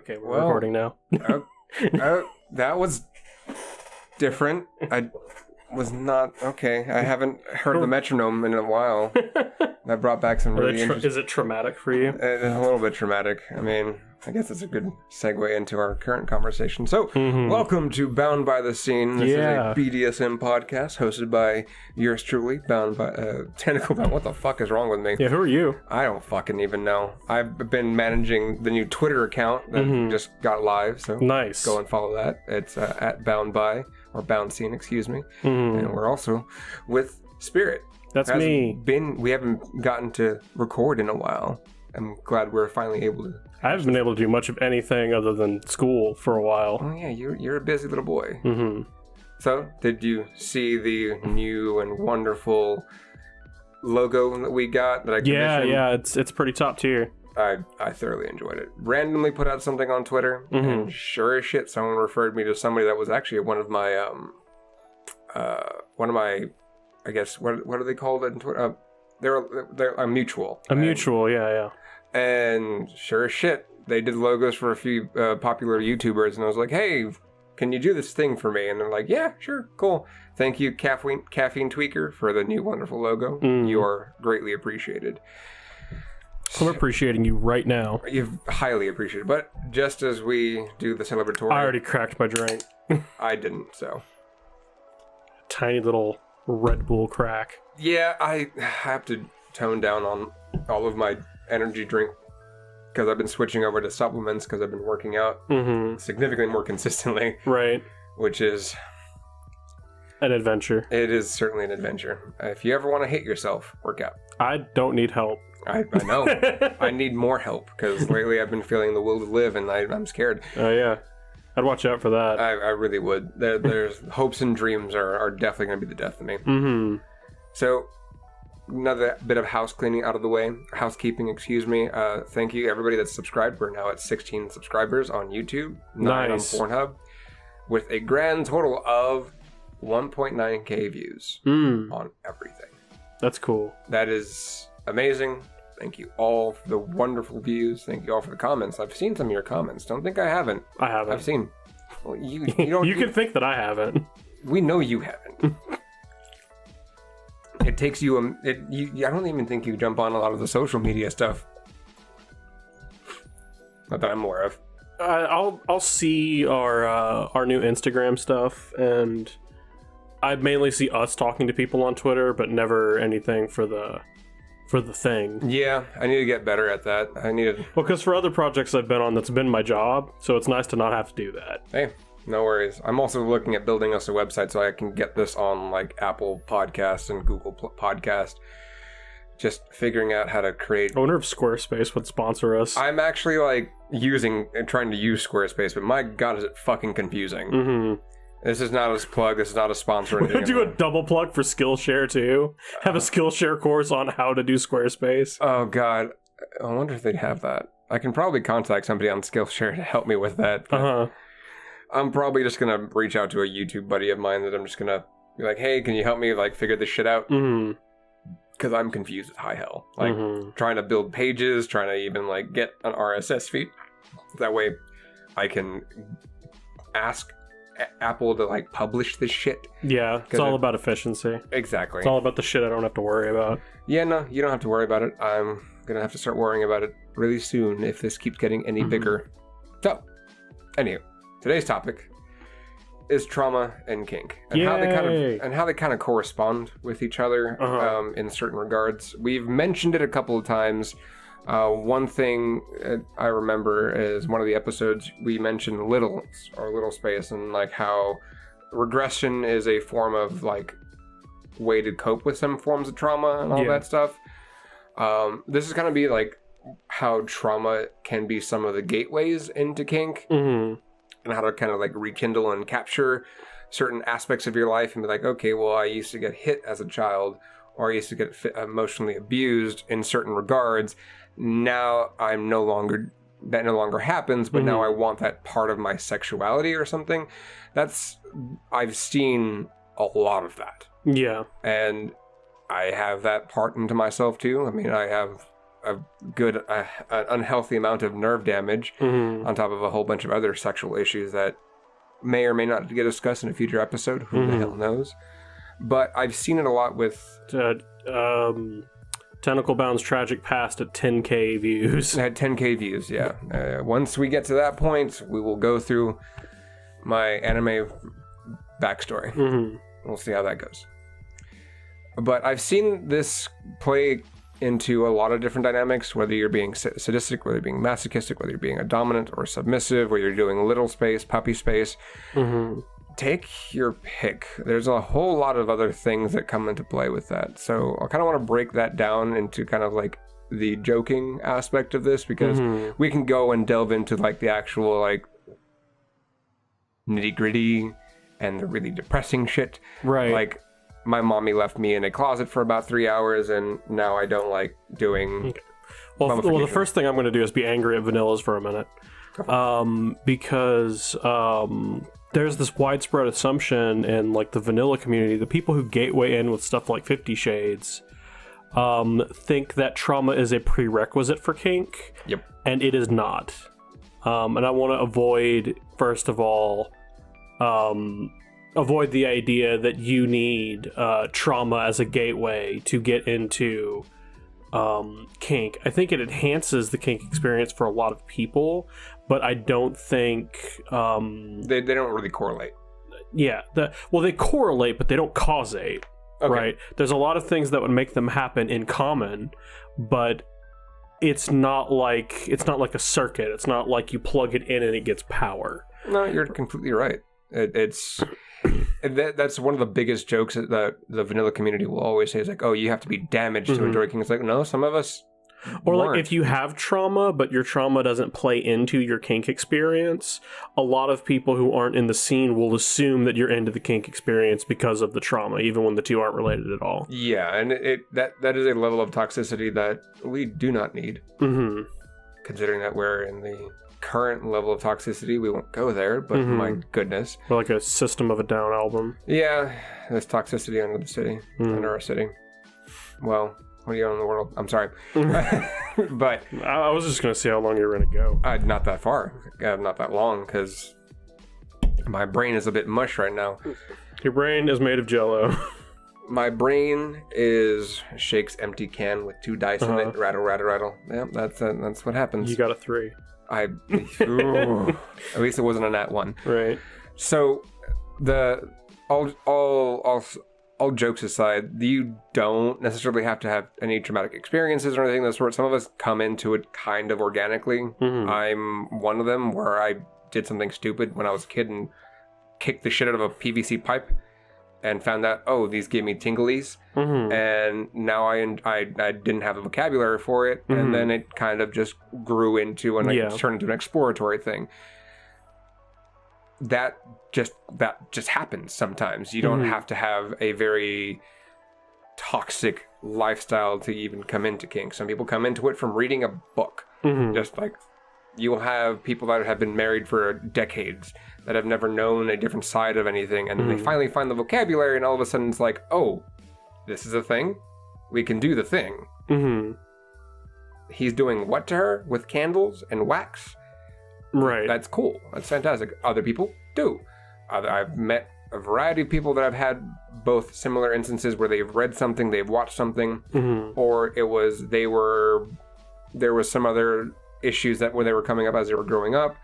Okay, we're recording now. That was different. I was not... Okay, I haven't heard the metronome in a while. That brought back some really interesting... Is it traumatic for you? A little bit traumatic. I mean, I guess it's a good segue into our current conversation. So, welcome to Bound by the Scene. This is a BDSM podcast hosted by yours truly, Bound by... Tentacle Bound. What the fuck is wrong with me? Yeah, who are you? I don't fucking even know. I've been managing the new Twitter account that just got live, so nice. Go and follow that. It's at Bound by, or Bound Scene, excuse me. And we're also with Spirit. That's me. We haven't gotten to record in a while. I'm glad we're finally able to. I haven't been able to do much of anything other than school for a while. Oh yeah, you're a busy little boy. So, did you see the new and wonderful logo that we got that I commissioned? Yeah, it's pretty top tier. I thoroughly enjoyed it. Randomly put out something on Twitter, and sure as shit, someone referred me to somebody that was actually one of my I guess what are they called on Twitter? They're a mutual. A mutual, yeah. And sure as shit, they did logos for a few popular YouTubers, and I was like, hey, can you do this thing for me? And they're like, yeah, sure, cool. Thank you, Caffeine Tweaker, for the new wonderful logo. You are greatly appreciated. I'm appreciating you right now. You've highly appreciated. But just as we do the celebratory... I already cracked my drink. I didn't, so... Tiny little Red Bull crack. Yeah, I have to tone down on all of my energy drink because I've been switching over to supplements because I've been working out significantly more consistently. Right. Which is... an adventure. It is certainly an adventure. If you ever want to hit yourself, work out. I don't need help. I know. I need more help because lately I've been feeling the will to live and I'm scared. Oh, yeah. I'd watch out for that. I really would. There's hopes and dreams are definitely going to be the death of me. So, another bit of housekeeping out of the way. Excuse me. Thank you, everybody that's subscribed. We're now at 16 subscribers on YouTube. 9 on Pornhub. With a grand total of 1.9k views on everything. That's cool. That is amazing. Thank you all for the wonderful views. Thank you all for the comments. I've seen some of your comments. Don't think I haven't. I haven't. I've seen. Well, you don't. You can think that I haven't. We know you haven't. It takes you. I don't even think you jump on a lot of the social media stuff. Not that I'm aware of. I'll see our new Instagram stuff, and I mainly see us talking to people on Twitter, but never anything for the thing. Yeah, I need to get better at that. Well, because for other projects I've been on, that's been my job, so it's nice to not have to do that. Hey, no worries. I'm also looking at building us a website so I can get this on like Apple Podcasts and Google Podcast. Just figuring out how to create... I wonder if Squarespace would sponsor us. I'm actually like trying to use Squarespace, but my god is it fucking confusing. This is not a plug. This is not a sponsor. We're going to do a double plug for Skillshare, too. Have a Skillshare course on how to do Squarespace. Oh, God. I wonder if they'd have that. I can probably contact somebody on Skillshare to help me with that. I'm probably just going to reach out to a YouTube buddy of mine that I'm just going to be like, hey, can you help me like figure this shit out? Because I'm confused as high hell. Like, trying to build pages, trying to even like get an RSS feed. That way I can ask Apple to like publish this shit. Yeah, it's all about efficiency. Exactly. It's all about the shit I don't have to worry about. Yeah, no, you don't have to worry about it. I'm gonna have to start worrying about it really soon if this keeps getting any bigger. So, anyway, today's topic is trauma and kink and how they kind of correspond with each other in certain regards. We've mentioned it a couple of times. One thing I remember is one of the episodes we mentioned little space and like how regression is a form of like way to cope with some forms of trauma and all that stuff. This is going to be like how trauma can be some of the gateways into kink and how to kind of like rekindle and capture certain aspects of your life and be like, okay, well, I used to get hit as a child or I used to get emotionally abused in certain regards. Now that no longer happens, but now I want that part of my sexuality or something. I've seen a lot of that. Yeah. And I have that part into myself too. I mean, I have a good, an unhealthy amount of nerve damage on top of a whole bunch of other sexual issues that may or may not get discussed in a future episode. Who the hell knows? But I've seen it a lot with... Tentacle Bound's tragic past at 10K views. It had 10K views, yeah. Once we get to that point, we will go through my anime backstory. We'll see how that goes. But I've seen this play into a lot of different dynamics, whether you're being sadistic, whether you're being masochistic, whether you're being a dominant or submissive, whether you're doing little space, puppy space. Take your pick. There's a whole lot of other things that come into play with that. So I kind of want to break that down into kind of like the joking aspect of this, because we can go and delve into like the actual like nitty gritty and the really depressing shit. Right. Like, my mommy left me in a closet for about 3 hours, and now I don't like doing... Okay. Well, the first thing I'm going to do is be angry at vanillas for a minute. Because there's this widespread assumption in, like, the vanilla community, the people who gateway in with stuff like 50 Shades think that trauma is a prerequisite for kink. Yep. And it is not. And I want to avoid, first of all... avoid the idea that you need trauma as a gateway to get into kink. I think it enhances the kink experience for a lot of people, but I don't think... They don't really correlate. Yeah. They correlate, but they don't causate. Okay. Right? There's a lot of things that would make them happen in common, but it's not like a circuit. It's not like you plug it in and it gets power. No, you're completely right. That's one of the biggest jokes that the vanilla community will always say is like, oh, you have to be damaged to enjoy kink. It's like, no, some of us or weren't. Like if you have trauma but your trauma doesn't play into your kink experience, a lot of people who aren't in the scene will assume that you're into the kink experience because of the trauma, even when the two aren't related at all. Yeah, and that is a level of toxicity that we do not need, considering that we're in the current level of toxicity. We won't go there, but my goodness. Or like a System of a Down album. Yeah, there's toxicity under the city, under our city. Well, what are you on in the world? I'm sorry. But I was just going to see how long you were going to go. Not that far. Not that long, because my brain is a bit mush right now. Your brain is made of Jell-O. My brain is Shake's empty can with 2 dice in it. Rattle, rattle, rattle. Yeah, that's what happens. You got a 3. At least it wasn't a nat 1. Right. So all jokes aside, you don't necessarily have to have any traumatic experiences or anything of that sort. Some of us come into it kind of organically. I'm one of them, where I did something stupid when I was a kid and kicked the shit out of a PVC pipe and found out, oh, these gave me tinglies. And now I didn't have the vocabulary for it. And then it kind of just grew into and turned into an exploratory thing. That just happens sometimes. You don't have to have a very toxic lifestyle to even come into kink. Some people come into it from reading a book. Just like you'll have people that have been married for decades that have never known a different side of anything, and then they finally find the vocabulary, and all of a sudden it's like, oh, this is a thing? We can do the thing. He's doing what to her? With candles and wax? Right. That's cool. That's fantastic. Other people do. I've met a variety of people that have had both similar instances where they've read something, they've watched something, or it was there was some other issues that when they were coming up as they were growing up,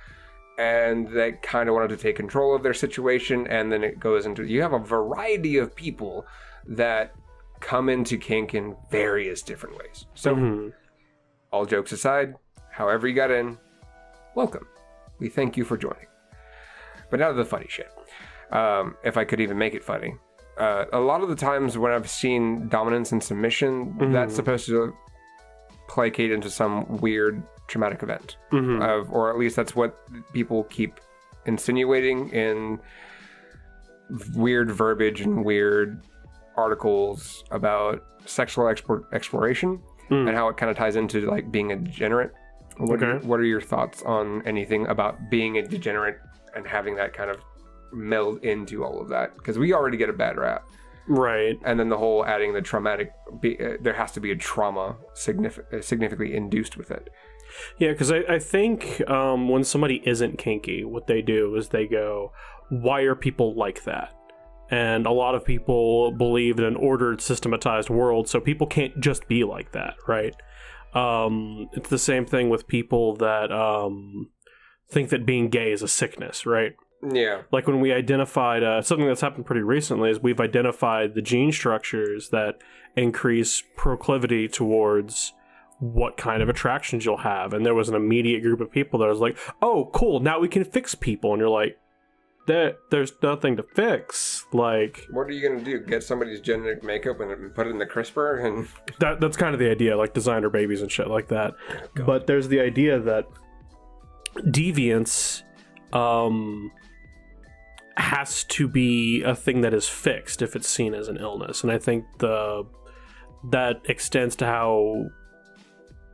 and they kind of wanted to take control of their situation, and then it goes into, you have a variety of people that come into kink in various different ways. So, all jokes aside, however you got in, welcome. We thank you for joining. But now to the funny shit. If I could even make it funny. A lot of the times when I've seen dominance and submission, that's supposed to placate into some weird traumatic event. Or at least that's what people keep insinuating in weird verbiage and weird articles about sexual exploration and how it kind of ties into like being a degenerate. What are your thoughts on anything about being a degenerate and having that kind of meld into all of that? Because we already get a bad rap. Right. And then the whole adding the traumatic, there has to be a trauma significantly induced with it. Yeah, because I think when somebody isn't kinky, what they do is they go, why are people like that? And a lot of people believe in an ordered, systematized world, so people can't just be like that, right? It's the same thing with people that think that being gay is a sickness, right? Yeah. Like when we identified, something that's happened pretty recently is we've identified the gene structures that increase proclivity towards what kind of attractions you'll have. And there was an immediate group of people that was like, oh, cool, now we can fix people. And you're like, there's nothing to fix. Like, what are you going to do? Get somebody's genetic makeup and put it in the CRISPR? And that's kind of the idea, like designer babies and shit like that. Oh, but there's the idea that deviance has to be a thing that is fixed if it's seen as an illness. And I think that extends to how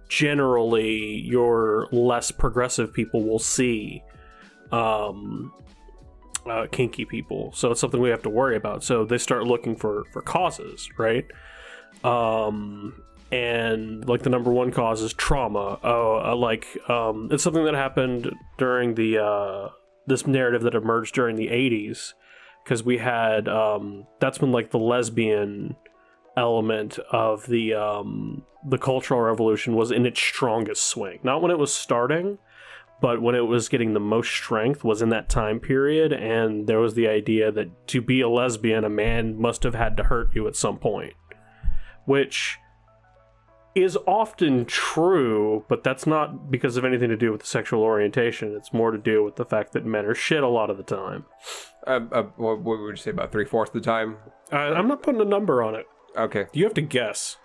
generally your less progressive people will see kinky people. So it's something we have to worry about. So they start looking for causes, right? And like the number one cause is trauma. It's something that happened during the this narrative that emerged during the 80s, because we had that's when like the lesbian element of the Cultural Revolution was in its strongest swing. Not when it was starting, but when it was getting the most strength was in that time period. And there was the idea that to be a lesbian, a man must have had to hurt you at some point, which is often true, but that's not because of anything to do with the sexual orientation. It's more to do with the fact that men are shit a lot of the time. What would you say, about 3/4 of the time? I'm not putting a number on it. Okay. You have to guess.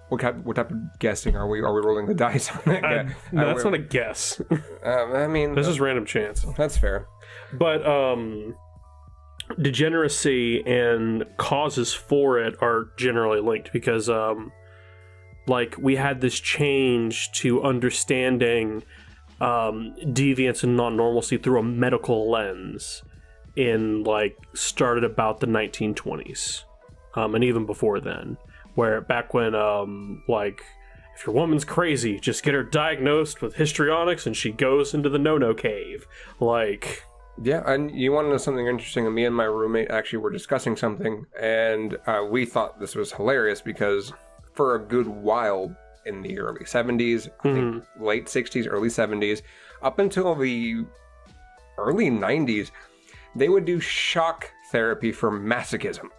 What type of guessing are we? Are we rolling the dice on that? No, that's not a guess. I mean, this is random chance. That's fair. But degeneracy and causes for it are generally linked, because like we had this change to understanding deviance and non-normalcy through a medical lens in like started about the 1920s, and even before then, where back when like if your woman's crazy, just get her diagnosed with histrionics and she goes into the no-no cave. Like, yeah, and you want to know something interesting? Me and my roommate actually were discussing something, and we thought this was hilarious because for a good while in the early 70s, I think late 60s, early 70s, up until the early 90s, they would do shock therapy for masochism.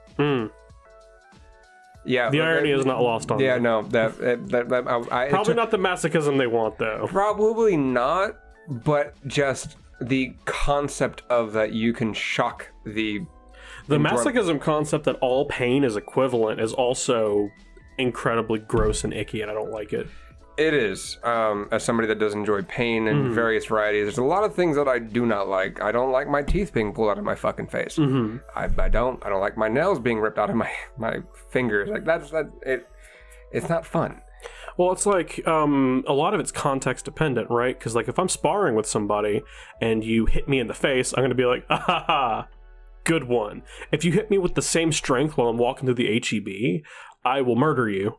Yeah, the irony is not lost on me. Yeah, no, probably not the masochism they want, though. Probably not, but just the concept of that you can shock the masochism concept that all pain is equivalent is also incredibly gross and icky, and I don't like it. It is. As somebody that does enjoy pain in various varieties, there's a lot of things that I do not like. I don't like my teeth being pulled out of my fucking face. I don't like my nails being ripped out of my fingers. Like it's not fun. Well, it's like a lot of it's context dependent, right? Because like if I'm sparring with somebody and you hit me in the face, I'm going to be like, ah ha ha, good one. If you hit me with the same strength while I'm walking through the HEB, I will murder you.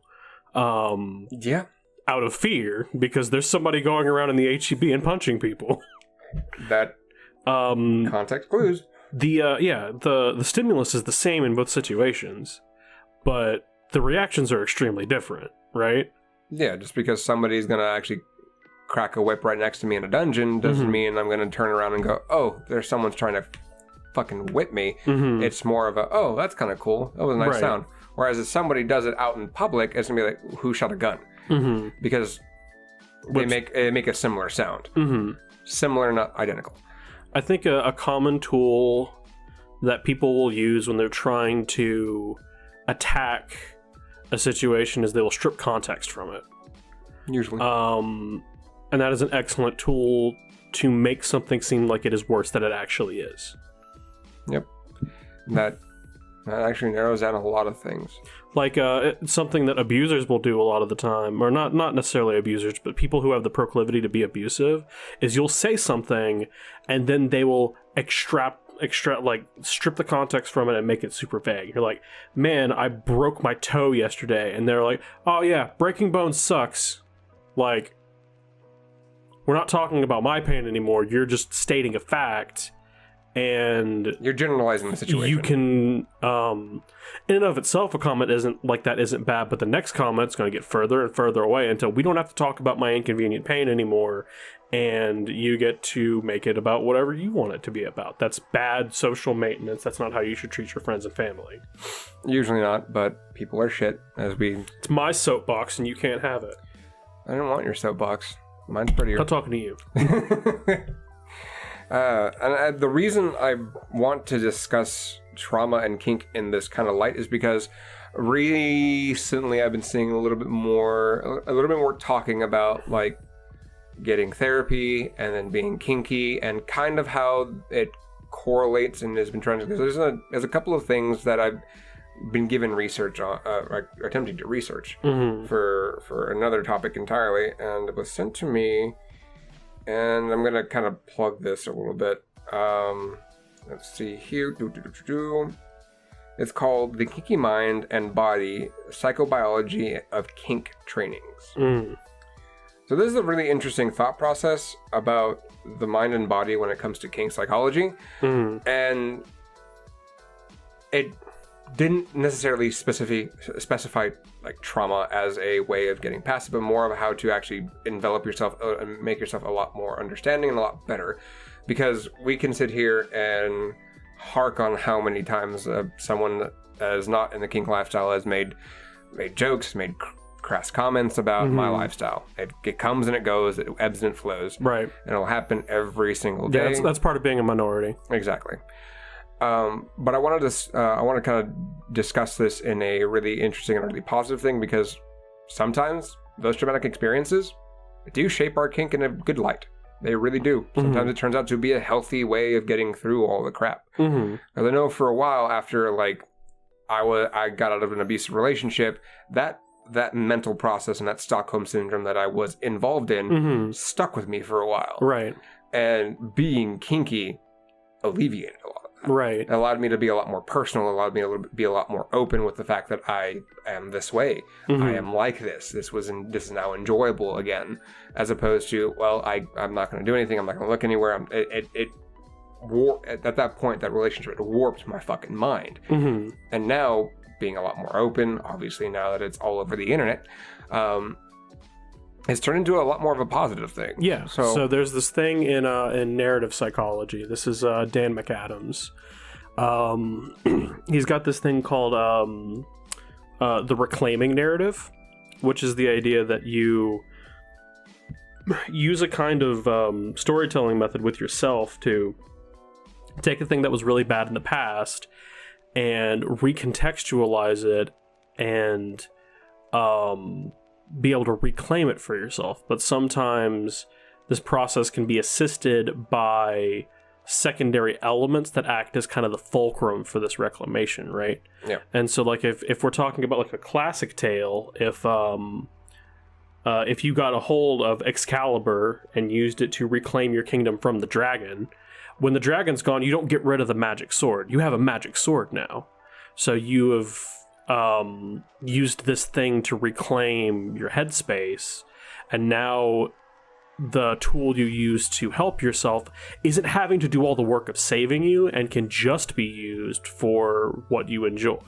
Yeah. Out of fear, because there's somebody going around in the HEB and punching people. That context clues. The stimulus is the same in both situations, but the reactions are extremely different, right? Yeah, just because somebody's gonna actually crack a whip right next to me in a dungeon doesn't mean I'm gonna turn around and go, oh, there's someone's trying to fucking whip me. It's more of a, oh, that's kind of cool. That was a nice sound. Whereas if somebody does it out in public, it's gonna be like, who shot a gun? Because they make a similar sound. Similar, not identical. I think a common tool that people will use when they're trying to attack a situation is they will strip context from it. Usually. And that is an excellent tool to make something seem like it is worse than it actually is. Yep. That actually narrows down a lot of things. Like it's something that abusers will do a lot of the time, or not necessarily abusers, but people who have the proclivity to be abusive, is you'll say something and then they will extract strip the context from it and make it super vague. You're like, man, I broke my toe yesterday, and they're like, oh yeah, breaking bones sucks. Like, we're not talking about my pain anymore. You're just stating a fact, and you're generalizing the situation. You can, in and of itself, a comment isn't bad, but the next comment's going to get further and further away until we don't have to talk about my inconvenient pain anymore, and you get to make it about whatever you want it to be about. That's bad social maintenance. That's not how you should treat your friends and family. Usually not, but people are shit, It's my soapbox, and you can't have it. I don't want your soapbox. Mine's prettier. I'm talking to you. The reason I want to discuss trauma and kink in this kind of light is because recently I've been seeing a little bit more talking about like getting therapy and then being kinky and kind of how it correlates and has been trying to. Because there's a couple of things that I've been given research on, attempting to research for another topic entirely, and it was sent to me. And I'm going to kind of plug this a little bit. Let's see here. It's called The Kinky Mind and Body, Psychobiology of Kink Trainings. So this is a really interesting thought process about the mind and body when it comes to kink psychology. And it didn't necessarily specify like trauma as a way of getting past it, but more of how to actually envelop yourself and make yourself a lot more understanding and a lot better. Because we can sit here and hark on how many times someone that is not in the kink lifestyle has made jokes, made crass comments about my lifestyle. It comes and it goes, it ebbs and it flows. Right. And it'll happen every single day. Yeah, that's part of being a minority. Exactly. But I want to kind of discuss this in a really interesting and really positive thing, because sometimes those traumatic experiences do shape our kink in a good light. They really do. Sometimes it turns out to be a healthy way of getting through all the crap. Because I know for a while after like I got out of an abusive relationship, that mental process and that Stockholm syndrome that I was involved in stuck with me for a while. Right. And being kinky alleviated a lot. Right. It allowed me to be a lot more personal, allowed me to be a lot more open with the fact that I am this way. I am like this. This is now enjoyable again. As opposed to, well, I'm not going to do anything. I'm not going to look anywhere. At that point, that relationship warped my fucking mind. And now, being a lot more open, obviously now that it's all over the internet, it's turned into a lot more of a positive thing. Yeah. So there's this thing in narrative psychology. This is Dan McAdams. He's got this thing called the reclaiming narrative, which is the idea that you use a kind of storytelling method with yourself to take a thing that was really bad in the past and recontextualize it and be able to reclaim it for yourself. But sometimes this process can be assisted by secondary elements that act as kind of the fulcrum for this reclamation, right? Yeah. And so like if we're talking about like a classic tale, if you got a hold of Excalibur and used it to reclaim your kingdom from the dragon, when the dragon's gone, you don't get rid of the magic sword. You have a magic sword now. So you have used this thing to reclaim your headspace, and now the tool you use to help yourself isn't having to do all the work of saving you and can just be used for what you enjoy.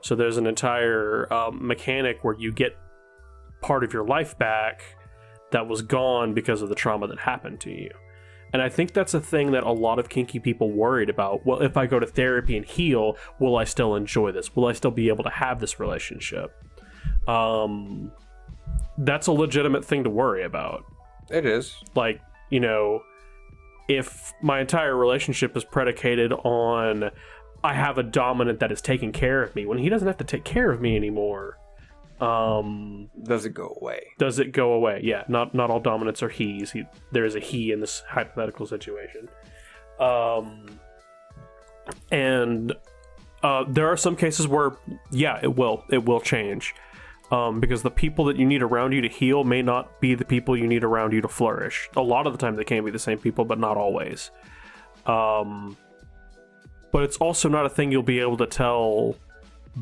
So there's an entire mechanic where you get part of your life back that was gone because of the trauma that happened to you. And I think that's a thing that a lot of kinky people worried about. Well, if I go to therapy and heal, will I still enjoy this? Will I still be able to have this relationship? That's a legitimate thing to worry about. It is. Like, you know, if my entire relationship is predicated on I have a dominant that is taking care of me, when he doesn't have to take care of me anymore, does it go away? Does it go away? Yeah, not all dominants are he's. There is a he in this hypothetical situation. And there are some cases where, yeah, it will change. Because the people that you need around you to heal may not be the people you need around you to flourish. A lot of the time they can be the same people, but not always. but it's also not a thing you'll be able to tell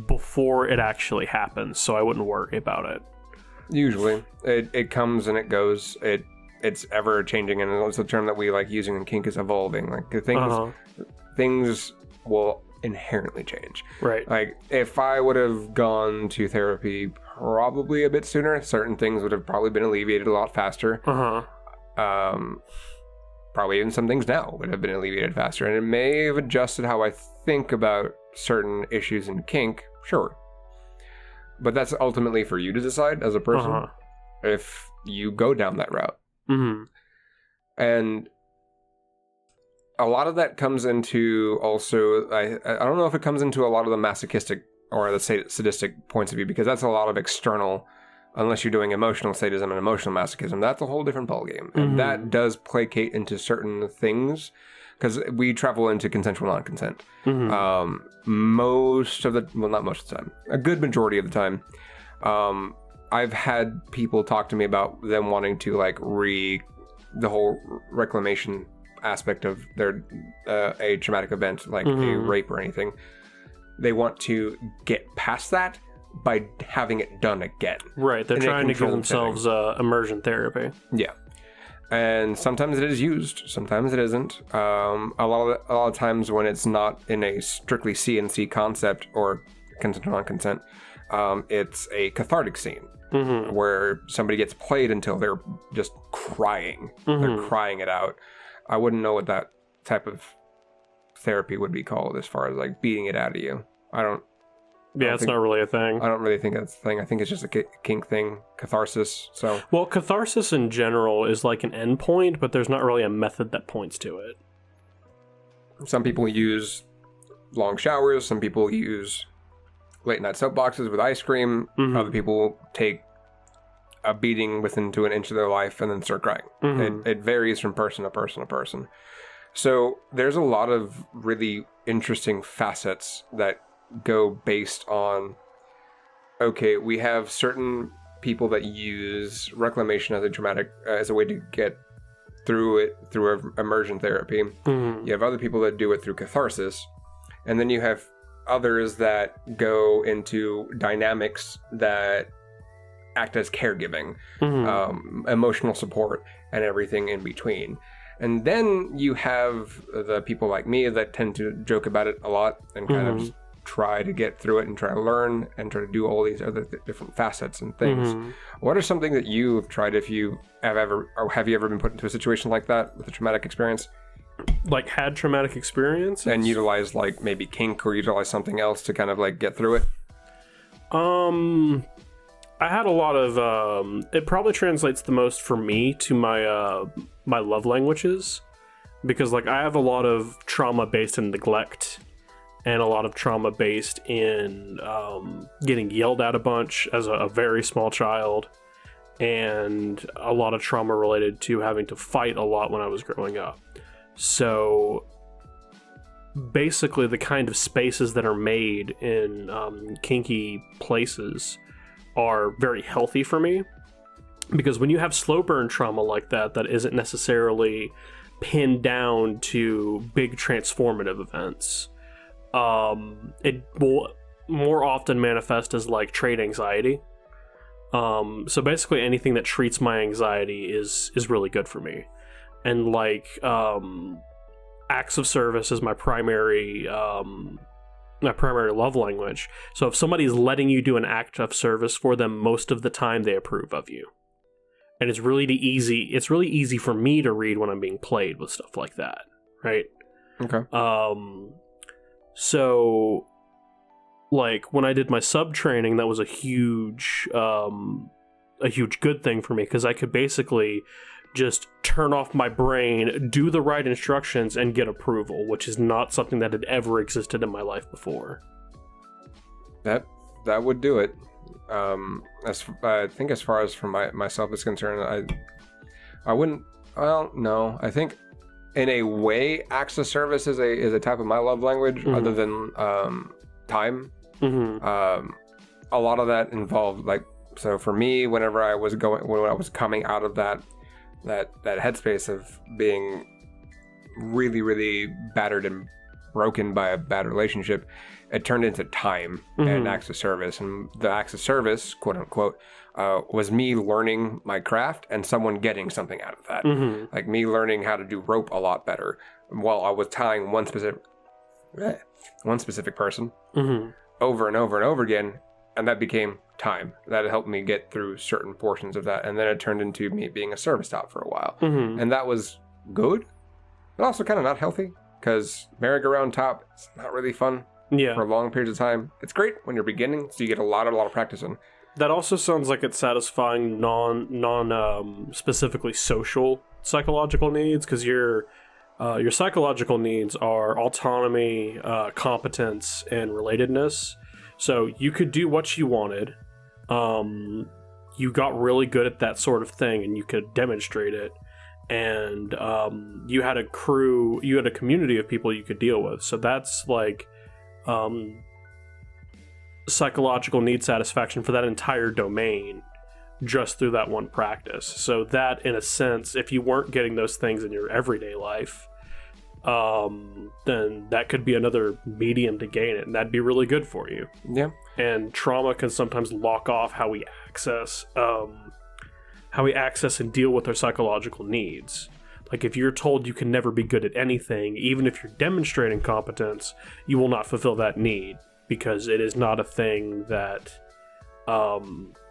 before it actually happens, so I wouldn't worry about it. Usually. It comes and it goes. It's ever changing, and it's a term that we like using in kink is evolving. Like things will inherently change. Right. Like if I would have gone to therapy probably a bit sooner, certain things would have probably been alleviated a lot faster. Probably even some things now would have been alleviated faster, and it may have adjusted how I think about certain issues in kink, sure. But that's ultimately for you to decide as a person if you go down that route. And a lot of that comes into also, I don't know if it comes into a lot of the masochistic or the sadistic points of view, because that's a lot of external, unless you're doing emotional sadism and emotional masochism. That's a whole different ballgame. And that does placate into certain things, because we travel into consensual non-consent. Most of the, well, not most of the time, a good majority of the time, I've had people talk to me about them wanting to like the whole reclamation aspect of their a traumatic event, like a rape or anything. They want to get past that by having it done again. Right, they're trying to give themselves immersion therapy. Yeah. And sometimes it is used, sometimes it isn't. A lot of times when it's not in a strictly CNC concept or consent or non-consent, it's a cathartic scene where somebody gets played until they're just crying. They're crying it out. I wouldn't know what that type of therapy would be called as far as like beating it out of you. Yeah, it's not really a thing. I don't really think that's a thing. I think it's just a kink thing, catharsis. So, well, catharsis in general is like an endpoint, but there's not really a method that points to it. Some people use long showers. Some people use late night soapboxes with ice cream. Other people take a beating within to an inch of their life and then start crying. It varies from person to person to person. So there's a lot of really interesting facets that go based on, okay, we have certain people that use reclamation as a traumatic, as a way to get through it through immersion therapy. You have other people that do it through catharsis. And then you have others that go into dynamics that act as caregiving, emotional support, and everything in between. And then you have the people like me that tend to joke about it a lot and kind of try to get through it and try to learn and try to do all these other different facets and things. What are something that you've tried, if you have ever, or have you ever been put into a situation like that with a traumatic experience? Like had traumatic experience? And utilize like maybe kink or utilize something else to kind of like get through it? I had a lot of, it probably translates the most for me to my, my love languages, because like I have a lot of trauma based in neglect and a lot of trauma based in, getting yelled at a bunch as a very small child, and a lot of trauma related to having to fight a lot when I was growing up. So basically the kind of spaces that are made in, kinky places are very healthy for me, because when you have slow burn trauma like that isn't necessarily pinned down to big transformative events, it will more often manifest as like trait anxiety. So basically anything that treats my anxiety is really good for me. And like acts of service is my primary love language. So if somebody's letting you do an act of service for them, most of the time they approve of you. And it's really easy for me to read when I'm being played with stuff like that, right? Okay. So like when I did my sub training, that was a huge good thing for me, because I could basically just turn off my brain, do the right instructions, and get approval, which is not something that had ever existed in my life before. That would do it. I think as far as from myself is concerned, I wouldn't. Well, no. I think in a way, acts of service is a type of my love language, other than time. A lot of that involved like, so for me, when I was coming out of that headspace of being really, really battered and broken by a bad relationship, it turned into time and acts of service. And the acts of service, quote unquote, was me learning my craft and someone getting something out of that. Like me learning how to do rope a lot better while I was tying one specific person over and over and over again. And that became time. That helped me get through certain portions of that. And then it turned into me being a service top for a while. And that was good, but also kind of not healthy, because merry-go-round top, it's not really fun for long periods of time. It's great when you're beginning, so you get a lot of practice in. That also sounds like it's satisfying specifically social psychological needs, because your psychological needs are autonomy, competence, and relatedness. So you could do what you wanted. You got really good at that sort of thing, and you could demonstrate it. And you had a community of people you could deal with. So that's like psychological need satisfaction for that entire domain just through that one practice. So that, in a sense, if you weren't getting those things in your everyday life, then that could be another medium to gain it, and that'd be really good for you. Yeah. And trauma can sometimes lock off how we access and deal with our psychological needs. Like, if you're told you can never be good at anything, even if you're demonstrating competence, you will not fulfill that need, because it is not a thing that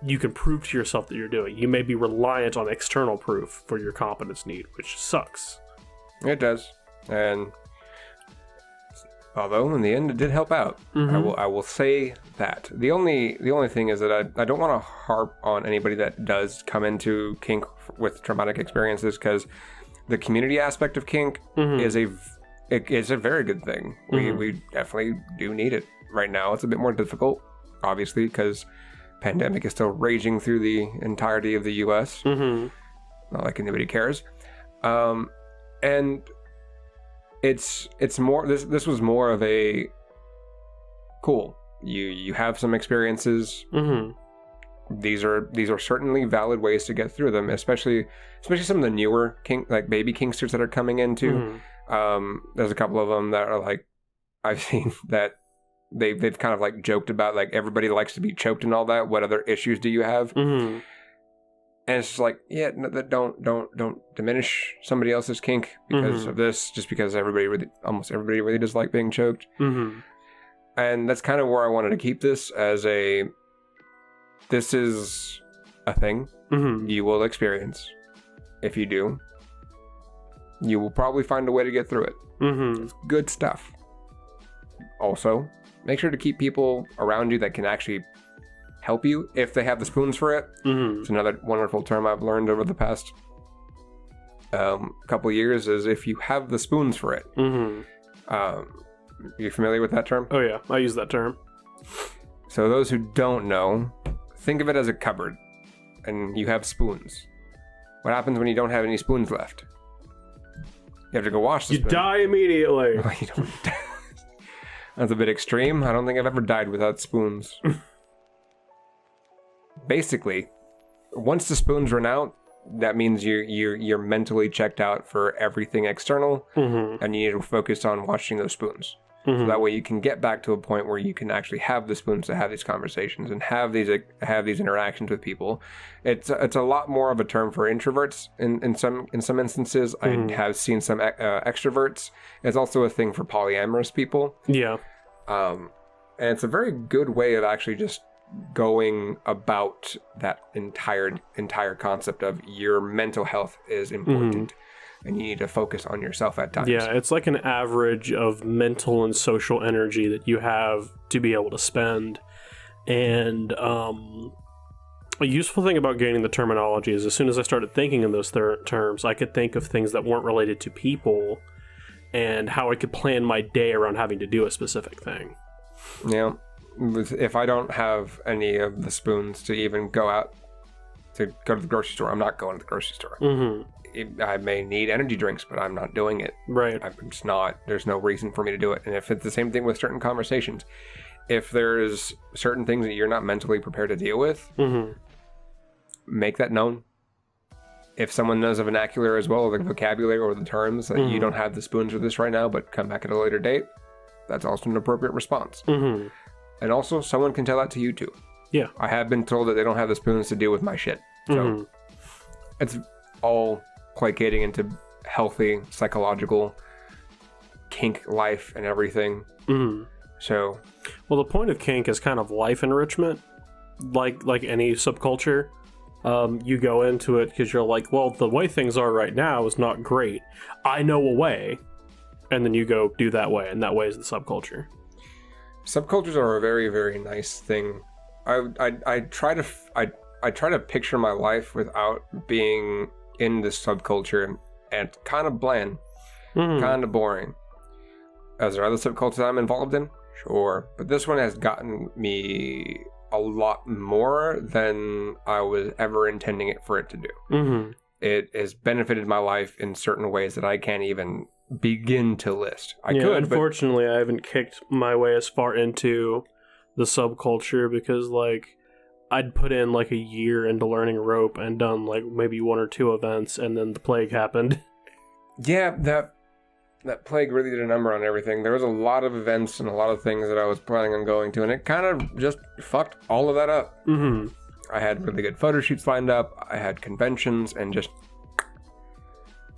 you can prove to yourself that you're doing. You may be reliant on external proof for your competence need, which sucks. It does. And although in the end it did help out, I will say that the only thing is that I don't want to harp on anybody that does come into kink with traumatic experiences, because the community aspect of kink is a very good thing. We definitely do need it right now. It's a bit more difficult, obviously, because pandemic is still raging through the entirety of the U.S. Not like anybody cares, and it's more. This was more of a cool. You have some experiences. These are certainly valid ways to get through them, especially some of the newer kink, like baby kinksters that are coming into. There's a couple of them that are like, I've seen that they've kind of like joked about, like, everybody likes to be choked and all that. What other issues do you have? And it's just like, yeah, no, don't diminish somebody else's kink because of this, just because almost everybody really does like being choked. And that's kind of where I wanted to keep this as this is a thing you will experience. If you do, you will probably find a way to get through it. It's good stuff. Also, make sure to keep people around you that can actually help you if they have the spoons for it. It's another wonderful term I've learned over the past couple years, is if you have the spoons for it. You familiar with that term? Oh yeah, I use that term. So those who don't know, think of it as a cupboard, and you have spoons. What happens when you don't have any spoons left? You have to go wash the spoon. You die immediately. Well, you don't. That's a bit extreme. I don't think I've ever died without spoons. Basically, once the spoons run out, that means you're mentally checked out for everything external, and you need to focus on washing those spoons. So that way you can get back to a point where you can actually have the spoons to have these conversations and have these interactions with people. It's a lot more of a term for introverts in some instances. I have seen some extroverts. It's also a thing for polyamorous people. Yeah. And it's a very good way of actually just going about that entire concept of your mental health is important. And you need to focus on yourself at times. Yeah, it's like an average of mental and social energy that you have to be able to spend. And a useful thing about gaining the terminology is as soon as I started thinking in those terms, I could think of things that weren't related to people and how I could plan my day around having to do a specific thing. Yeah. If I don't have any of the spoons to even go to the grocery store, I'm not going to the grocery store. I may need energy drinks, but I'm not doing it. Right. I'm just not. There's no reason for me to do it. And if it's the same thing with certain conversations, if there's certain things that you're not mentally prepared to deal with, make that known. If someone knows the vernacular as well, the vocabulary or the terms, that you don't have the spoons for this right now, but come back at a later date, That's also an appropriate response. Mm-hmm. And also, someone can tell that to you too. Yeah. I have been told that they don't have the spoons to deal with my shit. So it's all placating into healthy, psychological, kink life and everything. Mm-hmm. So, well, the point of kink is kind of life enrichment, like any subculture. You go into it because you're like, well, the way things are right now is not great. I know a way, and then you go do that way, and that way is the subculture. Subcultures are a very, very nice thing. I try to picture my life without being in this subculture, and it's kind of bland, kind of boring. Is there other subcultures I'm involved in? Sure, but this one has gotten me a lot more than I was ever intending it for it to do. Mm-hmm. It has benefited my life in certain ways that I can't even begin to list. I could, unfortunately, I haven't kicked my way as far into the subculture because, like, I'd put in like a year into learning rope and done like maybe 1 or 2 events, and then the plague happened. Yeah, that plague really did a number on everything. There was a lot of events and a lot of things that I was planning on going to, and it kind of just fucked all of that up. Mm-hmm. I had really good photo shoots lined up. I had conventions, and just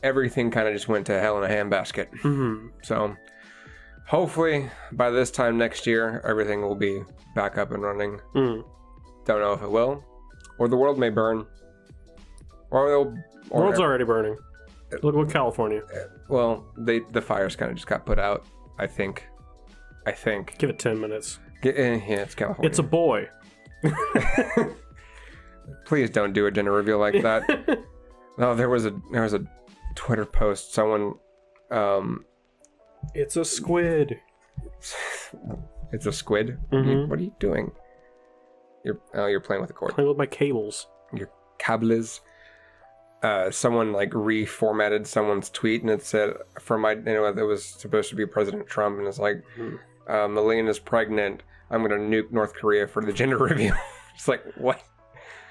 everything kind of just went to hell in a handbasket. Mm-hmm. So hopefully by this time next year, everything will be back up and running. Mm. Don't know if it will, or the world may burn, or the world's already burning. Look at California. Well, the fires kind of just got put out. I think. Give it 10 minutes. Yeah, it's California. It's a boy. Please don't do a gender reveal like that. No, there was a Twitter post. Someone. It's a squid. It's a squid. Mm-hmm. What are you doing? You're playing with the cord. Playing with my cables. Your cables. Someone like reformatted someone's tweet, and it said it was supposed to be President Trump, and it's like, Melina's pregnant. I'm gonna nuke North Korea for the gender reveal. It's like, what?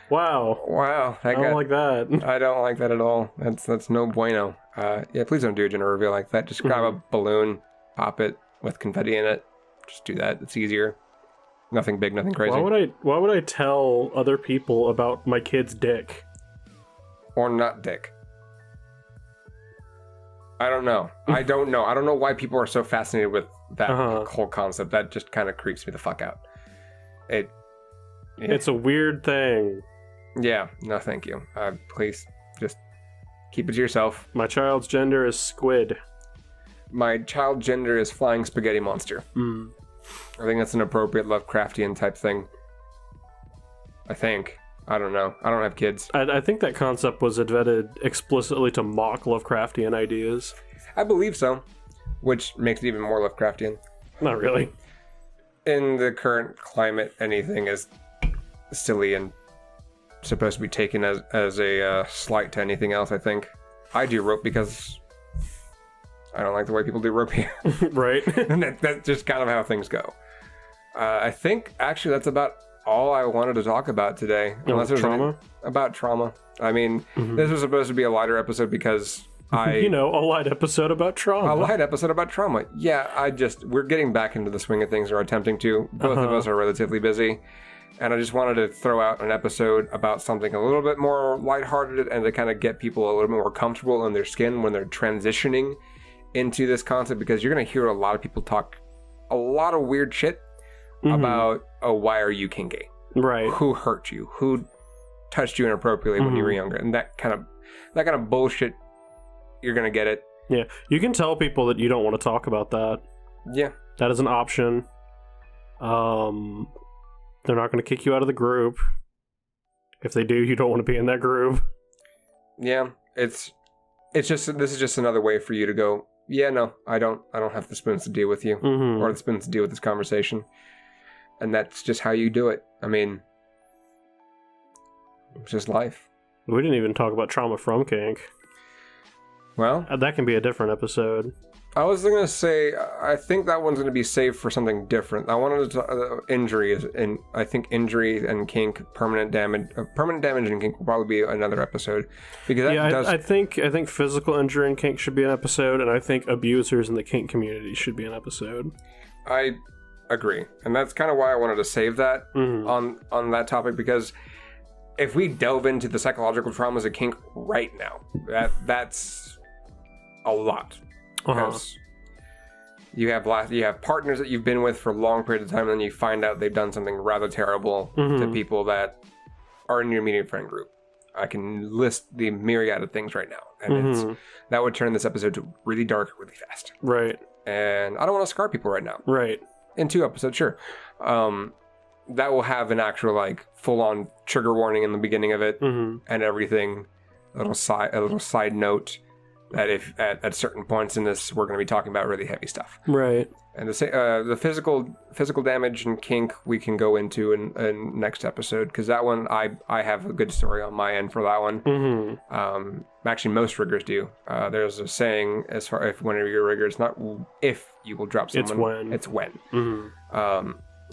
Wow. I don't like that. I don't like that at all. That's no bueno. Yeah, please don't do a gender reveal like that. Just grab a balloon, pop it with confetti in it. Just do that. It's easier. Nothing big, nothing crazy. Why would I tell other people about my kid's dick? Or not dick. I don't know. I don't know why people are so fascinated with that whole concept. That just kind of creeps me the fuck out. It's a weird thing. Yeah. No, thank you. Please, just keep it to yourself. My child's gender is squid. My child gender is flying spaghetti monster. Mm. I think that's an appropriate Lovecraftian type thing. I think. I don't know. I don't have kids. I think that concept was invented explicitly to mock Lovecraftian ideas. I believe so, which makes it even more Lovecraftian. Not really. In the current climate, anything is silly and supposed to be taken as a slight to anything else, I think. I do rope because I don't like the way people do rope here. Right. And that's just kind of how things go. I think, actually, that's about all I wanted to talk about today. Unless there's trauma? About trauma. I mean, this was supposed to be a lighter episode because a light episode about trauma. A light episode about trauma. Yeah, we're getting back into the swing of things, or attempting to. Both of us are relatively busy. And I just wanted to throw out an episode about something a little bit more lighthearted and to kind of get people a little bit more comfortable in their skin when they're transitioning into this concept, because you're going to hear a lot of people talk a lot of weird shit about, why are you kinky? Right. Who hurt you? Who touched you inappropriately when you were younger? And that kind of bullshit, you're going to get it. Yeah. You can tell people that you don't want to talk about that. Yeah. That is an option. They're not going to kick you out of the group. If they do, you don't want to be in that group. Yeah. This is just another way for you to go, yeah, no, I don't have the spoons to deal with you, or the spoons to deal with this conversation. And that's just how you do it. I mean, it's just life. We didn't even talk about trauma from kink. Well, that can be a different episode. I was going to say, I think that one's going to be saved for something different. I wanted to injuries, and I think injury and kink, permanent damage and kink will probably be another episode because I think physical injury and kink should be an episode, and I think abusers in the kink community should be an episode. I agree, and that's kind of why I wanted to save that on that topic, because if we delve into the psychological traumas of kink right now, that's a lot. Because you have partners that you've been with for a long period of time, and then you find out they've done something rather terrible to people that are in your immediate friend group. I can list the myriad of things right now, and that would turn this episode to really dark really fast. Right. And I don't want to scar people right now. Right. In 2 episodes, sure. That will have an actual like full-on trigger warning in the beginning of it, and everything. A little side note. That if at certain points in this, we're going to be talking about really heavy stuff. Right. And the physical damage and kink we can go into in next episode, because that one I have a good story on my end for that one. Actually, most riggers do. There's a saying as far if whenever you're a rigger, it's not if you will drop someone, it's when.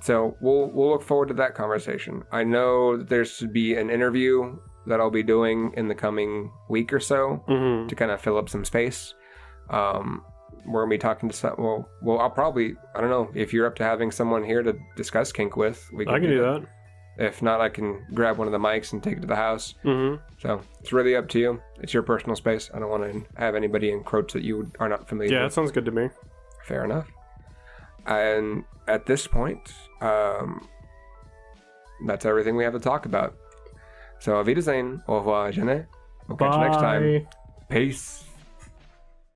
So we'll look forward to that conversation. I know that there should be an interview that I'll be doing in the coming week or so to kind of fill up some space. We're gonna be talking to some. Well, I'll probably, I don't know if you're up to having someone here to discuss kink with. I can do that. If not, I can grab one of the mics and take it to the house. So it's really up to you. It's your personal space. I don't want to have anybody encroach that you are not familiar with. Yeah, that sounds good to me. Fair enough. And at this point, that's everything we have to talk about. So, auf Wiedersehen, au revoir, Jenny. We'll catch you next time. Peace.